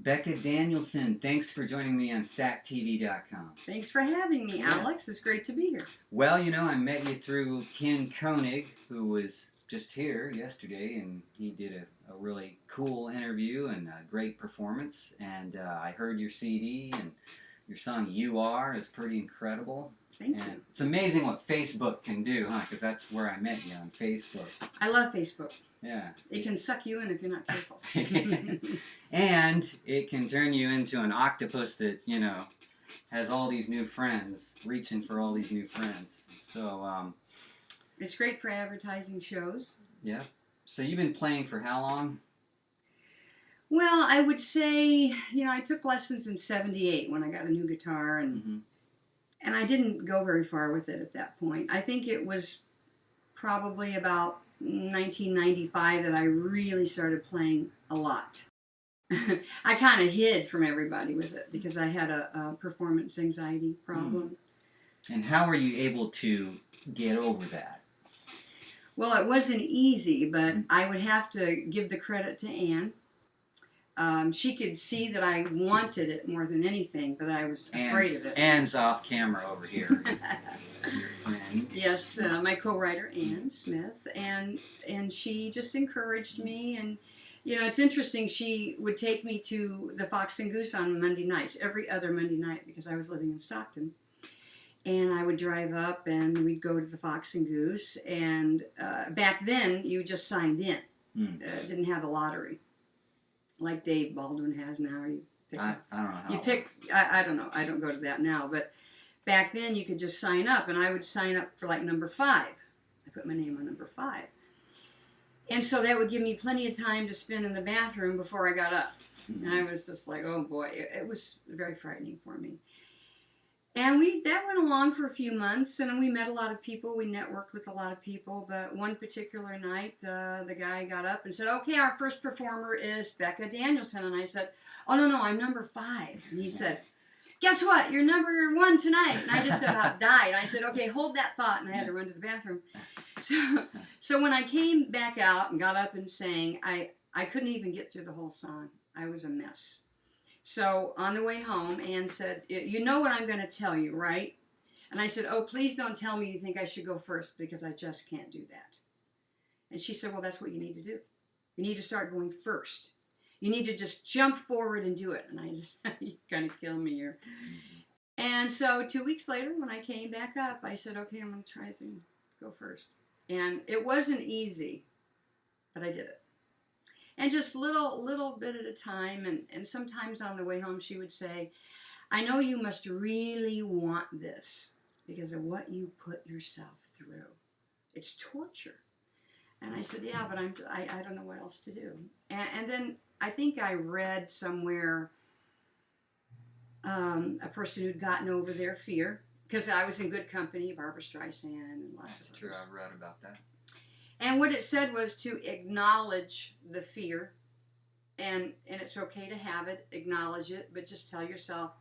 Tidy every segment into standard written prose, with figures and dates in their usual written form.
Becca Danielsen, thanks for joining me on sactv.com. Thanks for having me, Alex. It's great to be here. Well, you know, I met you through Ken Koenig, who was just here yesterday, and he did a really cool interview and a great performance. And I heard your CD, and your song You Are is pretty incredible. Thank you. It's amazing what Facebook can do, huh? Because that's where I met you, on Facebook. I love Facebook. Yeah. It can suck you in if you're not careful. And it can turn you into an octopus that, you know, has all these new friends, reaching for all these new friends. So, it's great for advertising shows. Yeah. So you've been playing for how long? Well, I would say, you know, I took lessons in '78 when I got a new guitar, and and I didn't go very far with it at that point. I think it was probably about 1995 that I really started playing a lot. I kind of hid from everybody with it because I had a performance anxiety problem. And how were you able to get over that? Well, it wasn't easy, but I would have to give the credit to Anne. She could see that I wanted it more than anything, but I was afraid of it. Anne's off camera over here. Your friend. Yes, my co-writer Anne Smith, and she just encouraged me. And you know, it's interesting. She would take me to the Fox and Goose on Monday nights, every other Monday night, because I was living in Stockton. And I would drive up, and we'd go to the Fox and Goose. And back then, you just signed in. Didn't have a lottery like Dave Baldwin has now. You pick I don't know how. You pick. I don't know. I don't go to that now, but back then you could just sign up, and I would sign up for like number 5. I put my name on number 5, and so that would give me plenty of time to spend in the bathroom before I got up. And I was just like, oh boy, it was very frightening for me. And that went along for a few months, and we met a lot of people. We networked with a lot of people. But one particular night, the guy got up and said, okay, our first performer is Becca Danielsen. And I said, oh, no, I'm number 5. And he said, guess what? You're number 1 tonight. And I just about died. I said, okay, hold that thought. And I had to run to the bathroom. So when I came back out and got up and sang, I couldn't even get through the whole song. I was a mess. So on the way home, Anne said, you know what I'm going to tell you, right? And I said, oh, please don't tell me you think I should go first, because I just can't do that. And she said, well, that's what you need to do. You need to start going first. You need to just jump forward and do it. And I just, you kind of kill me here. And so 2 weeks later, when I came back up, I said, okay, I'm going to try to go first. And it wasn't easy, but I did it. And just little bit at a time, and sometimes on the way home she would say, I know you must really want this because of what you put yourself through. It's torture. And I said, yeah, but I don't know what else to do. And then I think I read somewhere a person who'd gotten over their fear, because I was in good company, Barbara Streisand and lots of others. That's true, I've read about that. And what it said was to acknowledge the fear, and it's okay to have it, acknowledge it, but just tell yourself,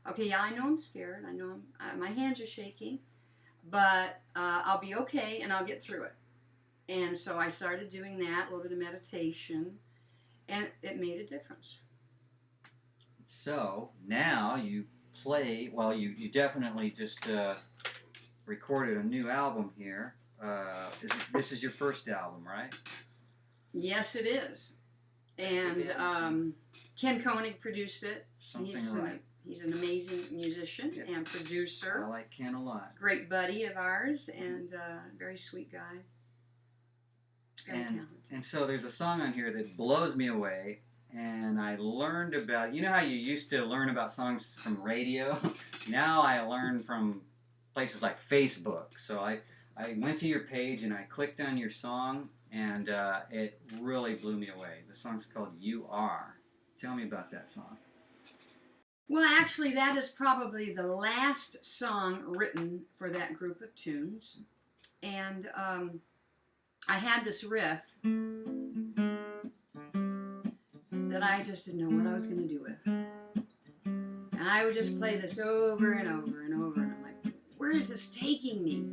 okay, yeah, I know I'm scared, I know my hands are shaking, but I'll be okay and I'll get through it. And so I started doing that, a little bit of meditation, and it made a difference. So now you play, well, you definitely just recorded a new album here. This is your first album, right? Yes, it is. And Ken Koenig produced it. He's an amazing musician and producer. I like Ken a lot. Great buddy of ours, and very sweet guy. Very talented. And so there's a song on here that blows me away. And I learned about, you know how you used to learn about songs from radio? Now I learn from places like Facebook. So I went to your page and I clicked on your song, and it really blew me away. The song's called You Are. Tell me about that song. Well, actually, that is probably the last song written for that group of tunes. And I had this riff that I just didn't know what I was going to do with. And I would just play this over and over and over, and I'm like, where is this taking me?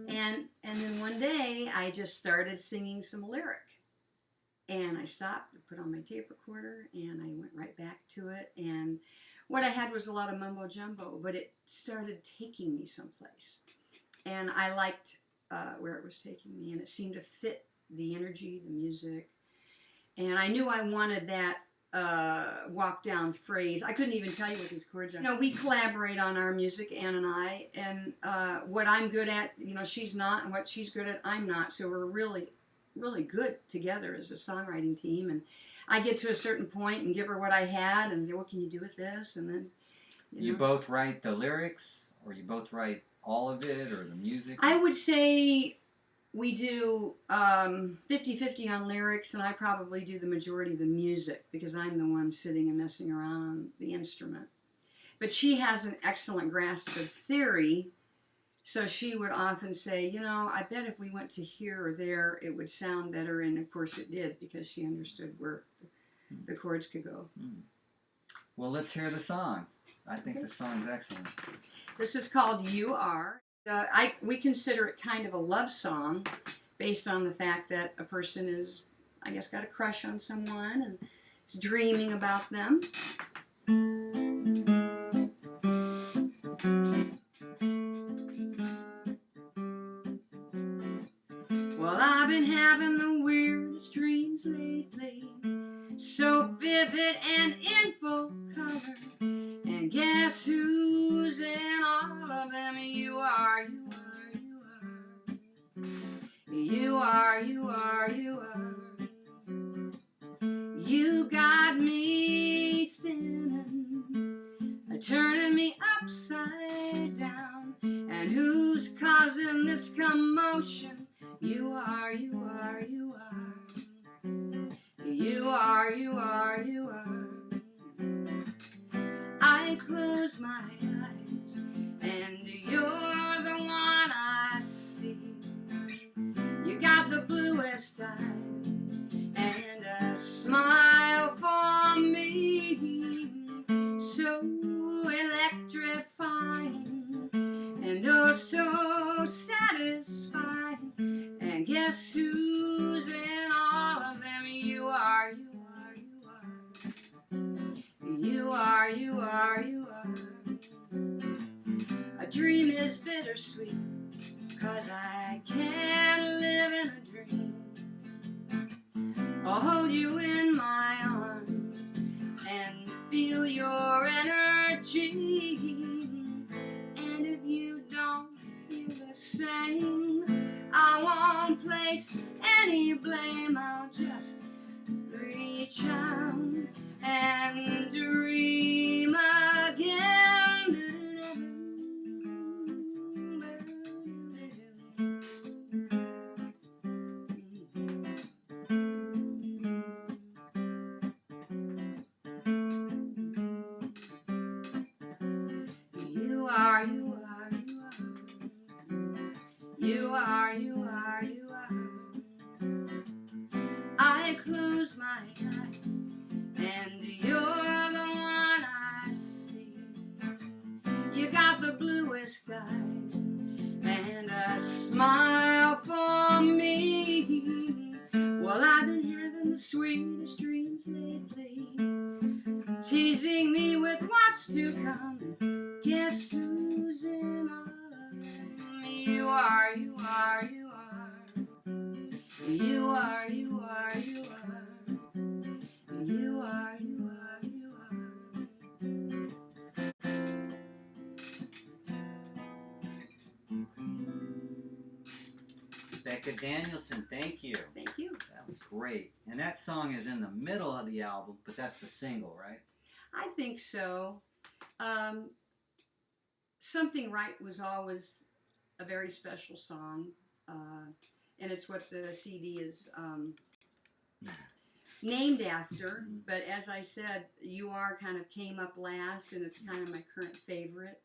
And then one day, I just started singing some lyric. And I stopped, put on my tape recorder, and I went right back to it. And what I had was a lot of mumbo jumbo, but it started taking me someplace. And I liked where it was taking me, and it seemed to fit the energy, the music. And I knew I wanted that walk down phrase. I couldn't even tell you what these chords are. You know, we collaborate on our music, Ann and I, and what I'm good at, you know, she's not, and what she's good at, I'm not. So we're really, really good together as a songwriting team. And I get to a certain point and give her what I had, and say, what can you do with this? And then, you both write the lyrics, or you both write all of it, or the music? I would say we do 50-50 on lyrics, and I probably do the majority of the music because I'm the one sitting and messing around on the instrument. But she has an excellent grasp of theory, so she would often say, you know, I bet if we went to here or there, it would sound better, and of course it did because she understood where the chords could go. Well, let's hear the song. I think the song's excellent. This is called You Are. We consider it kind of a love song based on the fact that a person is, I guess, got a crush on someone and is dreaming about them. Well, I've been having the weirdest dreams lately, so vivid and in full color. And guess who's in all of them? You are, you are, you are. You are, you are, you are. You got me spinning, turning me upside down. And who's causing this commotion? You are, you are, you are. You are, you are, you are. I close my eyes, and you're the one I see. You got the bluest eyes and a smile for me, so electrifying and oh so satisfying. And guess who's in all of them? You are, you are, you are. You are, you are, you are. A dream is bittersweet, 'cause I can't live in a dream. I'll hold you in my arms and feel your energy. And if you don't feel the same, I won't place any blame. I'll just reach out and dream again. You are, you are, you are. You are, you are, you are. I close my eyes, and you're the one I see. You got the bluest eyes and a smile for me. Well, I've been having the sweetest dreams lately, teasing me with what's to come. Guess who's in all of them? You are, you are, you are. You are, you are, you are. You are, you are, you are. Becca Danielsen, thank you. Thank you. That was great. And that song is in the middle of the album, but that's the single, right? I think so. Something Right was always a very special song, and it's what the CD is named after. But as I said, You Are kind of came up last, and it's kind of my current favorite.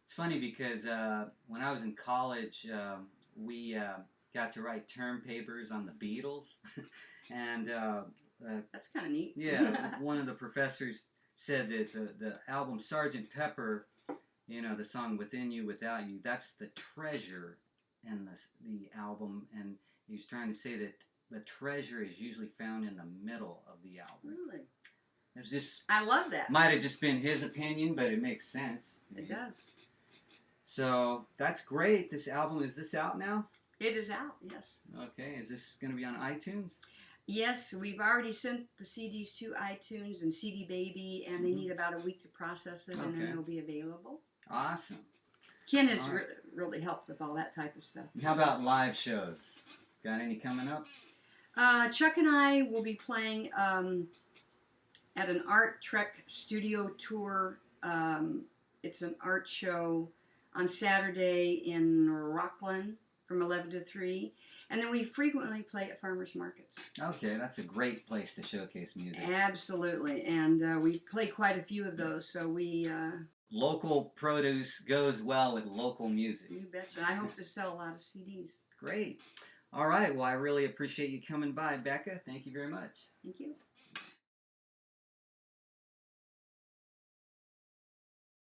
It's funny because when I was in college, we got to write term papers on the Beatles, and that's kind of neat. Yeah, one of the professors said that the album Sgt. Pepper, you know, the song Within You, Without You, that's the treasure in the album, and he was trying to say that the treasure is usually found in the middle of the album. Really? There's just I love that. might have just been his opinion, but it makes sense. It does. So that's great. This album, is this out now? It is out, yes. Okay, is this going to be on iTunes? Yes, we've already sent the CDs to iTunes and CD Baby, and they need about a week to process it, and then they'll be available. Awesome. Ken has really helped with all that type of stuff. How about live shows? Got any coming up? Chuck and I will be playing at an Art Trek studio tour. It's an art show on Saturday in Rockland from 11 to 3. And then we frequently play at farmers markets. Okay, that's a great place to showcase music. Absolutely. And we play quite a few of those, so we... local produce goes well with local music. You betcha. I hope to sell a lot of CDs. Great. All right, well, I really appreciate you coming by, Becca. Thank you very much. Thank you.